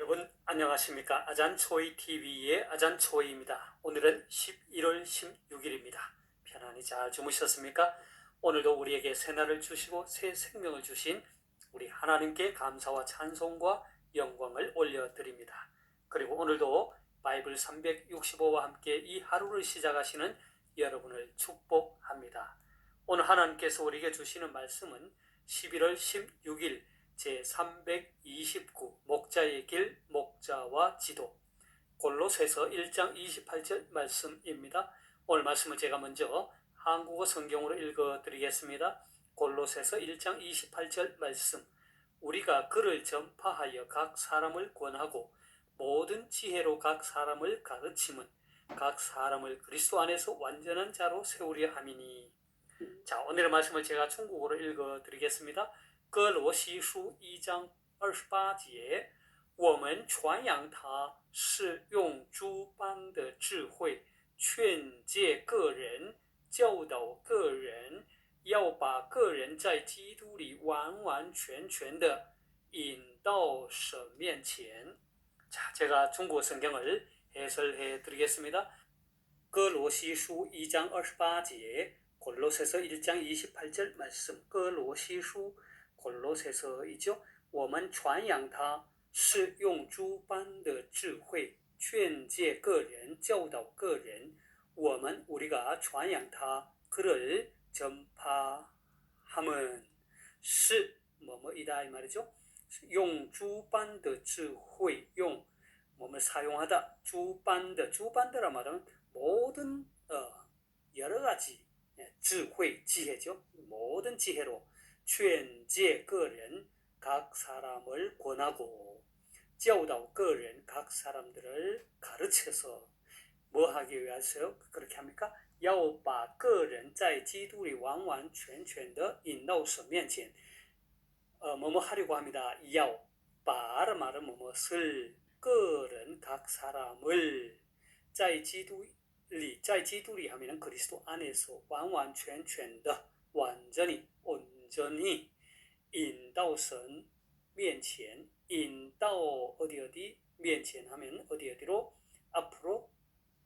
여러분 안녕하십니까? 아잔초이 TV의 아잔초이입니다. 오늘은 11월 16일입니다. 편안히 잘 주무셨습니까? 오늘도 우리에게 새날을 주시고 새 생명을 주신 우리 하나님께 감사와 찬송과 영광을 올려드립니다. 그리고 오늘도 바이블 365와 함께 이 하루를 시작하시는 여러분을 축복합니다. 오늘 하나님께서 우리에게 주시는 말씀은 11월 16일 제329 목자의 길 목자와 지도 골로새서 1장 28절 말씀입니다. 오늘 말씀을 제가 먼저 한국어 성경으로 읽어드리겠습니다. 골로새서 1장 28절 말씀. 우리가 그를 전파하여 각 사람을 권하고 모든 지혜로 각 사람을 가르침은 각 사람을 그리스도 안에서 완전한 자로 세우려 함이니. 자, 오늘의 말씀을 제가 중국어로 읽어드리겠습니다. 哥罗西书1章28节，我们传扬他是用诸般的智慧劝诫个人，教导个人，要把个人在基督里完完全全的引到神面前。 자, 제가 중국어 성경을 해설해 드리겠습니다. 哥罗西书1章28节， 골로새서 1장 28절 말씀. 哥罗西书 골로새서이죠. 我们传扬他是用诸般的智慧劝诫个人教导个人我们 우리가 传扬他 그를 전파함은 是 뭐뭐이다 이 말이죠. 用诸般的智慧 用 뭐뭐 사용하다 诸般的 诸般的라 말은 모든 여러 가지 智慧 지혜죠. 모든 지혜로 劝诫个人 각 사람을 권하고 教导个人 각 사람들을 가르쳐서 뭐 하기 위해서요? 그렇게 합니까? 要把个人在基督里完完全全的引到神面前 뭐뭐 하려고 합니다. 要把 말은 뭐뭐을 个人 각 사람을 在基督里在基督里 하면은 그리스도 안에서 完完全全的 완전히 온전히 引到神面前 引到어디面前 하면 어디로 앞으로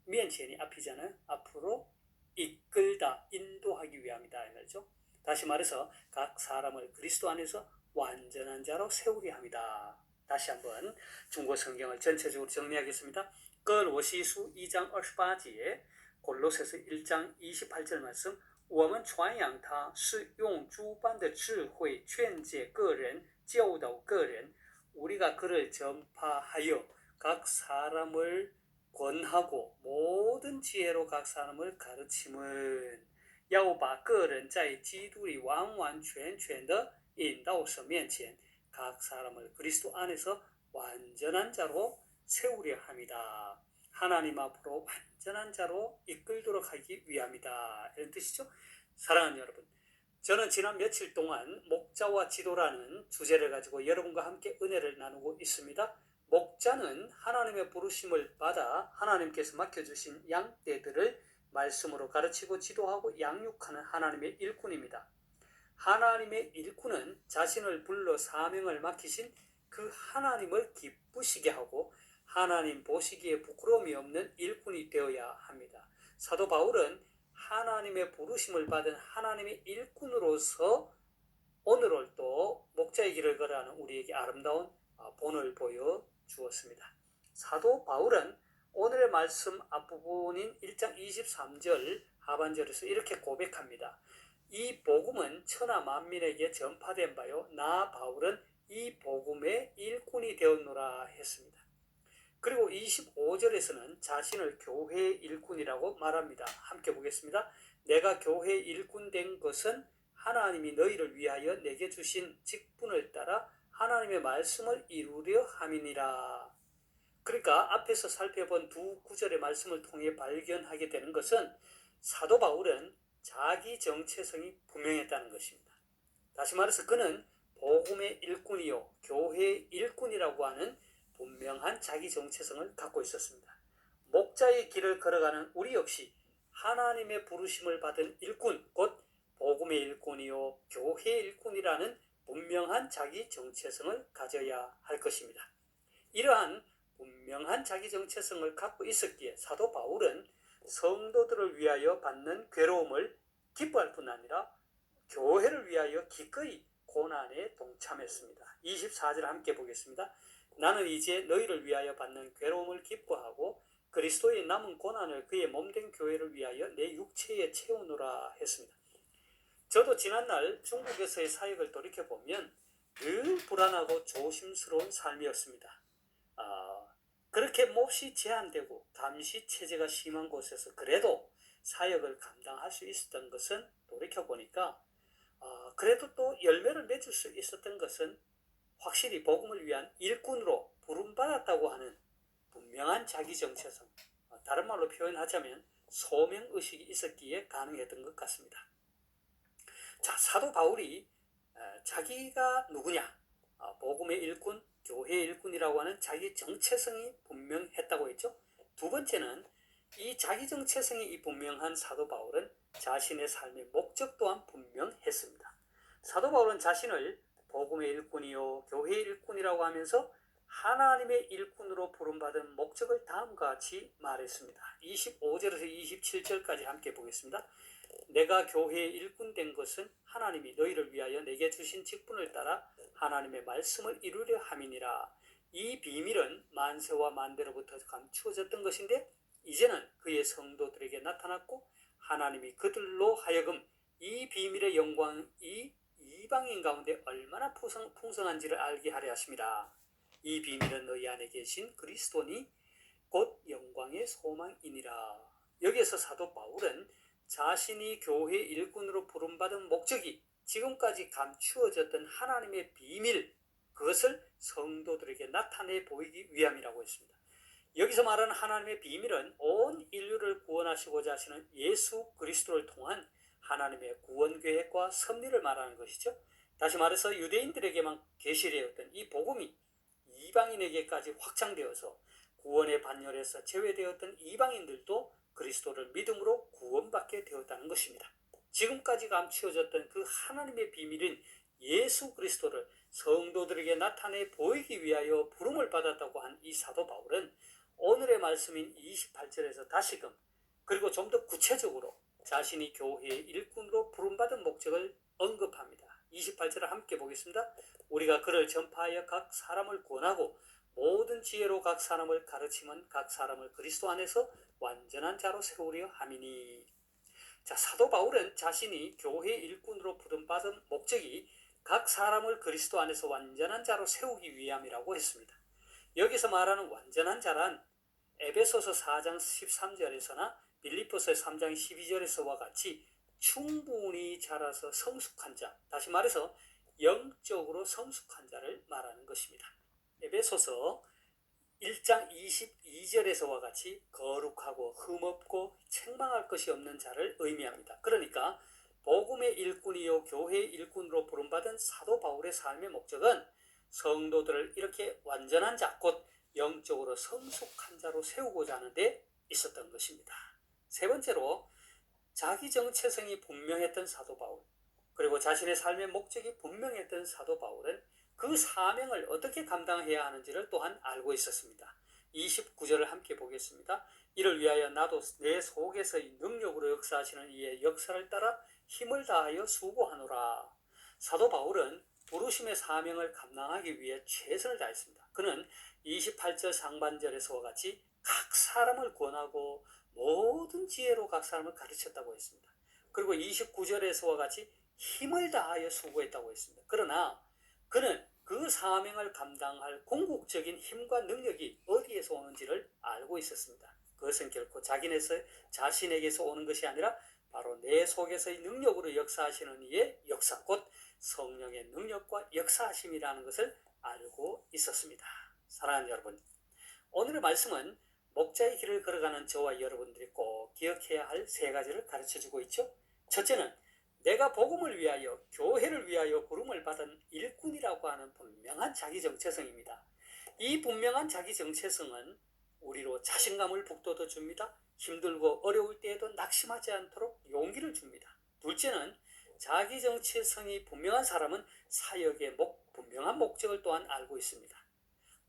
面前이 앞이잖아요. 앞으로 이끌다 인도하기 위함이다 이 말이죠. 다시 말해서 각 사람을 그리스도 안에서 완전한 자로 세우게 합니다. 다시 한번 중국어 성경을 전체적으로 정리하겠습니다. 哥罗西书 2장 28节 골로새서 1장 28절 말씀. 我们传扬他是用诸般的智慧劝诫个人教导个人 우리가 그를 전파하여 각 사람을 권하고 모든 지혜로 각 사람을 가르침은 要把个人在基督里完完全全的引到神面前 각 사람을 그리스도 안에서 완전한 자로 세우려 합니다. 하나님 앞으로 완전한 자로 이끌도록 하기 위함이다. 이런 뜻이죠. 사랑하는 여러분, 저는 지난 며칠 동안 목자와 지도라는 주제를 가지고 여러분과 함께 은혜를 나누고 있습니다. 목자는 하나님의 부르심을 받아 하나님께서 맡겨주신 양떼들을 말씀으로 가르치고 지도하고 양육하는 하나님의 일꾼입니다. 하나님의 일꾼은 자신을 불러 사명을 맡기신 그 하나님을 기쁘시게 하고 하나님 보시기에 부끄러움이 없는 일꾼이 되어야 합니다. 사도 바울은 하나님의 부르심을 받은 하나님의 일꾼으로서 오늘 또 목자의 길을 걸어가는 우리에게 아름다운 본을 보여주었습니다. 사도 바울은 오늘의 말씀 앞부분인 1장 23절 하반절에서 이렇게 고백합니다. 이 복음은 천하 만민에게 전파된 바요 나 바울은 이 복음의 일꾼이 되었노라 했습니다. 그리고 25절에서는 자신을 교회의 일꾼이라고 말합니다. 함께 보겠습니다. 내가 교회의 일꾼 된 것은 하나님이 너희를 위하여 내게 주신 직분을 따라 하나님의 말씀을 이루려 함이니라. 그러니까 앞에서 살펴본 두 구절의 말씀을 통해 발견하게 되는 것은 사도 바울은 자기 정체성이 분명했다는 것입니다. 다시 말해서 그는 복음의 일꾼이요 교회의 일꾼이라고 하는 분명한 자기 정체성을 갖고 있었습니다. 목자의 길을 걸어가는 우리 역시 하나님의 부르심을 받은 일꾼, 곧 복음의 일꾼이요 교회의 일꾼이라는 분명한 자기 정체성을 가져야 할 것입니다. 이러한 분명한 자기 정체성을 갖고 있었기에 사도 바울은 성도들을 위하여 받는 괴로움을 기뻐할 뿐 아니라 교회를 위하여 기꺼이 고난에 동참했습니다. 24절 함께 보겠습니다. 나는 이제 너희를 위하여 받는 괴로움을 기뻐하고 그리스도의 남은 고난을 그의 몸된 교회를 위하여 내 육체에 채우노라 했습니다. 저도 지난날 중국에서의 사역을 돌이켜보면 늘 불안하고 조심스러운 삶이었습니다. 그렇게 몹시 제한되고 감시 체제가 심한 곳에서 그래도 사역을 감당할 수 있었던 것은 돌이켜보니까 그래도 또 열매를 맺을 수 있었던 것은 확실히 복음을 위한 일꾼으로 부름받았다고 하는 분명한 자기 정체성, 다른 말로 표현하자면 소명의식이 있었기에 가능했던 것 같습니다. 자, 사도 바울이 자기가 누구냐, 복음의 일꾼, 교회의 일꾼이라고 하는 자기 정체성이 분명했다고 했죠. 두 번째는 이 자기 정체성이 분명한 사도 바울은 자신의 삶의 목적 또한 분명했습니다. 사도 바울은 자신을 복음의 일꾼이요 교회의 일꾼이라고 하면서 하나님의 일꾼으로 부름받은 목적을 다음과 같이 말했습니다. 25절에서 27절까지 함께 보겠습니다. 내가 교회의 일꾼 된 것은 하나님이 너희를 위하여 내게 주신 직분을 따라 하나님의 말씀을 이루려 함이니라. 이 비밀은 만세와 만대로부터 감추어졌던 것인데 이제는 그의 성도들에게 나타났고 하나님이 그들로 하여금 이 비밀의 영광이 이방인 가운데 얼마나 풍성한지를 알게 하려 하심이라. 이 비밀은 너희 안에 계신 그리스도니 곧 영광의 소망이니라. 여기에서 사도 바울은 자신이 교회 일꾼으로 부름받은 목적이 지금까지 감추어졌던 하나님의 비밀, 그것을 성도들에게 나타내 보이기 위함이라고 했습니다. 여기서 말하는 하나님의 비밀은 온 인류를 구원하시고자 하시는 예수 그리스도를 통한 하나님의 구원 계획과 섭리를 말하는 것이죠. 다시 말해서 유대인들에게만 계시되었던 이 복음이 이방인에게까지 확장되어서 구원의 반열에서 제외되었던 이방인들도 그리스도를 믿음으로 구원받게 되었다는 것입니다. 지금까지 감추어졌던 그 하나님의 비밀인 예수 그리스도를 성도들에게 나타내 보이기 위하여 부름을 받았다고 한 이 사도 바울은 오늘의 말씀인 28절에서 다시금 그리고 좀 더 구체적으로 자신이 교회의 일꾼으로 부름받은 목적을 언급합니다. 28절을 함께 보겠습니다. 우리가 그를 전파하여 각 사람을 권하고 모든 지혜로 각 사람을 가르치면 각 사람을 그리스도 안에서 완전한 자로 세우려 함이니. 자, 사도 바울은 자신이 교회 일꾼으로 부름받은 목적이 각 사람을 그리스도 안에서 완전한 자로 세우기 위함이라고 했습니다. 여기서 말하는 완전한 자란 에베소서 4장 13절에서나 빌립보서 3장 12절에서와 같이 충분히 자라서 성숙한 자, 다시 말해서 영적으로 성숙한 자를 말하는 것입니다. 에베소서 1장 22절에서와 같이 거룩하고 흠없고 책망할 것이 없는 자를 의미합니다. 그러니까 복음의 일꾼이요 교회의 일꾼으로 부름받은 사도 바울의 삶의 목적은 성도들을 이렇게 완전한 자, 곧 영적으로 성숙한 자로 세우고자 하는 데 있었던 것입니다. 세 번째로 자기 정체성이 분명했던 사도 바울, 그리고 자신의 삶의 목적이 분명했던 사도 바울은 그 사명을 어떻게 감당해야 하는지를 또한 알고 있었습니다. 29절을 함께 보겠습니다. 이를 위하여 나도 내 속에서의 능력으로 역사하시는 이의 역사를 따라 힘을 다하여 수고하노라. 사도 바울은 부르심의 사명을 감당하기 위해 최선을 다했습니다. 그는 28절 상반절에서와 같이 각 사람을 권하고 모든 지혜로 각 사람을 가르쳤다고 했습니다. 그리고 29절에서와 같이 힘을 다하여 수고했다고 했습니다. 그러나 그는 그 사명을 감당할 궁극적인 힘과 능력이 어디에서 오는지를 알고 있었습니다. 그것은 결코 자신에게서 오는 것이 아니라 바로 내 속에서의 능력으로 역사하시는 이의 역사, 곧 성령의 능력과 역사하심이라는 것을 알고 있었습니다. 사랑하는 여러분, 오늘의 말씀은 목자의 길을 걸어가는 저와 여러분들이 꼭 기억해야 할 세 가지를 가르쳐주고 있죠. 첫째는 내가 복음을 위하여, 교회를 위하여 부름을 받은 일꾼이라고 하는 분명한 자기 정체성입니다. 이 분명한 자기 정체성은 우리로 자신감을 북돋워 줍니다. 힘들고 어려울 때에도 낙심하지 않도록 용기를 줍니다. 둘째는 자기 정체성이 분명한 사람은 사역의 분명한 목적을 또한 알고 있습니다.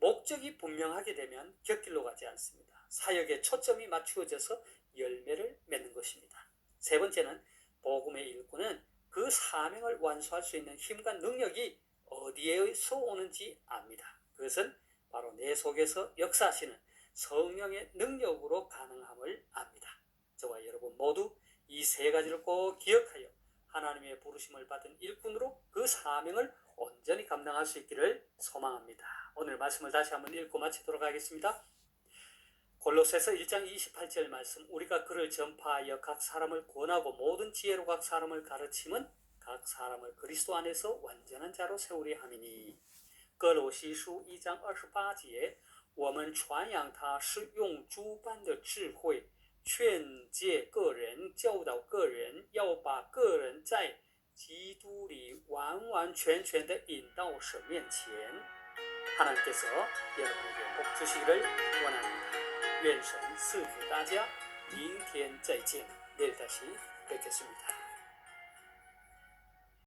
목적이 분명하게 되면 곁길로 가지 않습니다. 사역에 초점이 맞추어져서 열매를 맺는 것입니다. 세 번째는 복음의 일꾼은 그 사명을 완수할 수 있는 힘과 능력이 어디에서 오는지 압니다. 그것은 바로 내 속에서 역사하시는 성령의 능력으로 가능함을 압니다. 저와 여러분 모두 이 세 가지를 꼭 기억하여 하나님의 부르심을 받은 일꾼으로 그 사명을 온전히 감당할 수 있기를 소망합니다. 오늘 말씀을 다시 한번 읽고 마치도록 하겠습니다. 골로새서 1장 28절 말씀, 우리가 그를 전파하여 각 사람을 구원하고 모든 지혜로 각 사람을 가르침은 각 사람을 그리스도 안에서 완전한 자로 세우리 함이니. 哥罗西书1章28节，我们传扬他是用诸般的智慧劝诫个人，教导个人，要把个人在基督里完完全全的引到神面前。 하나님께서 여러분에게 복 주시기를 원합니다. 愿神赐福大家，明天再见，내일 다시 뵙겠습니다.